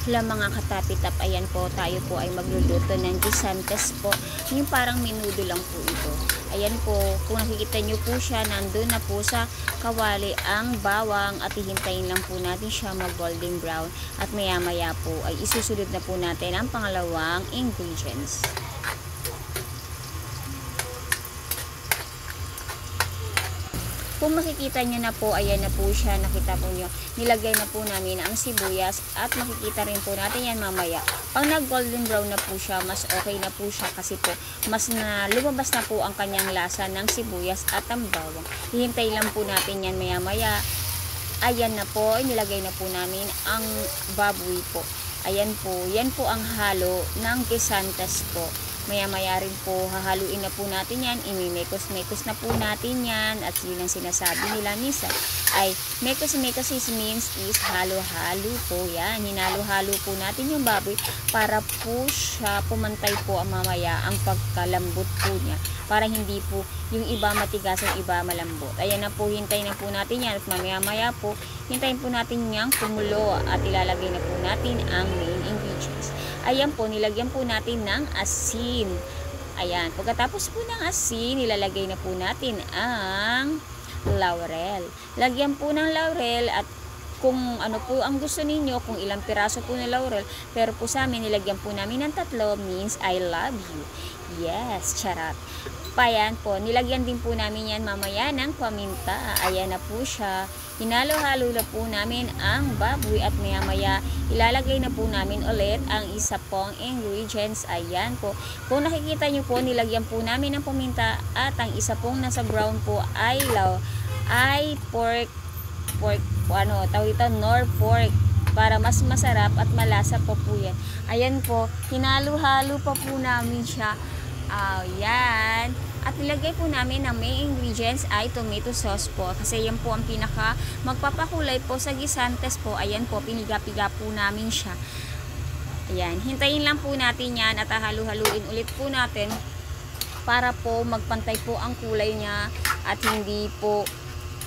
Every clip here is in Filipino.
Wala mga katapitap, ayan po, tayo po ay magluluto ng guisantes po. Yung parang menudo lang po ito. Ayan po, kung nakikita nyo po siya, nandun na po sa kawali ang bawang at hihintayin lang po natin siya mag golden brown. At maya maya po ay isusunod na po natin ang pangalawang ingredients. Kung makikita nyo na po, ayan na po siya, nakita po nyo, nilagay na po namin ang sibuyas at makikita rin po natin yan mamaya. Pag nag golden brown na po siya, mas okay na po siya kasi po, mas na lumabas na po ang kanyang lasa ng sibuyas at ang bawang. Hihintay lang po natin yan maya maya. Ayan na po, nilagay na po namin ang baboy po. Ayan po, yan po ang halo ng guisantes po. Maya-maya rin po, hahaluin na po natin yan, imimekos-mekos na po natin yan, at yun ang sinasabi nila minsan, ay mekos-mekos means is halo-halo po yan, hinalo-halo po natin yung baboy, para po siya pumantay po ang mamaya ang pagkalambot po niya, para hindi po yung iba matigas ang iba malambot. Ayan na po, hintayin na po natin yan, at mamaya-maya po, hintayin po natin yung kumulo, at ilalagay na po natin ang main ingredients. Ayan po, nilagyan po natin ng asin. Ayan, pagkatapos po ng asin, nilalagay na po natin ang laurel. Lagyan po ng laurel, at kung ano po ang gusto ninyo, kung ilang piraso po ng laurel, pero po sa amin, nilagyan po namin ng 3 means I love you. Yes, charat. Ayan po, nilagyan din po namin yan mamaya ng paminta. Ayan na po siya. Hinalo-halo na po namin ang baboy, at maya-maya ilalagay na po namin ulit ang isa pong ingredients. Ayan po. Kung nakikita nyo po, nilagyan po namin ng paminta, at ang isa pong nasa brown po ay pork, tawag ito, nor pork, para mas masarap at malasa po po yan. Ayan po, hinalo-halo pa po namin siya. Ayan. At nilagay po namin na main ingredients ay tomato sauce po. Kasi yan po ang pinaka magpapakulay po sa guisantes po. Ayan po, piniga-piga po namin siya. Ayan. Hintayin lang po natin yan at halu-haluin ulit po natin para po magpantay po ang kulay niya at hindi po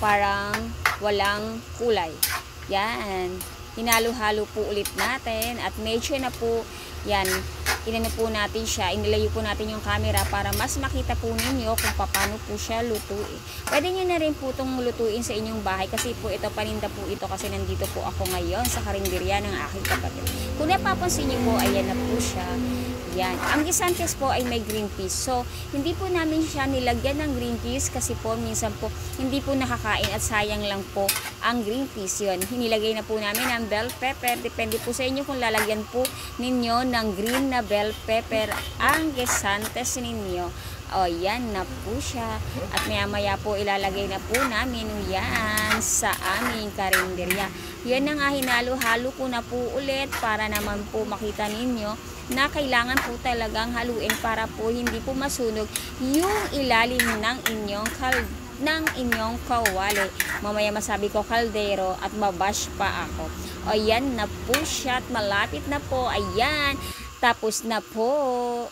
parang walang kulay. Yan. Hinalo-halo po ulit natin at medyo na po yan. Inano po natin siya, inilayo po natin yung camera para mas makita po ninyo kung paano po siya lutuin. Pwede nyo na rin po itong lutuin sa inyong bahay kasi po ito, paninda po ito kasi nandito po ako ngayon sa karinderya ng aking kapatid. Kung napapansin nyo po, ayan na po siya. Yan. Ang guisantes po ay may green peas. So, hindi po namin siya nilagyan ng green peas kasi po minsan po hindi po nakakain at sayang lang po ang green peas. Yun. Hinilagay na po namin ang bell pepper. Depende po sa inyo kung lalagyan po ninyo ng green na bell pepper ang guisantes ninyo. O, yan na po siya. At maya-maya po ilalagay na po namin yan sa aming karinderya. Yan na nga, hinalo-halo ko na po ulit para naman po makita ninyo na kailangan po talagang haluin para po hindi po masunog yung ilalim ng inyong kawali. Mamaya masabi ko kaldero at mabash pa ako. O, yan na po siya at malapit na po. Ayan, tapos na po.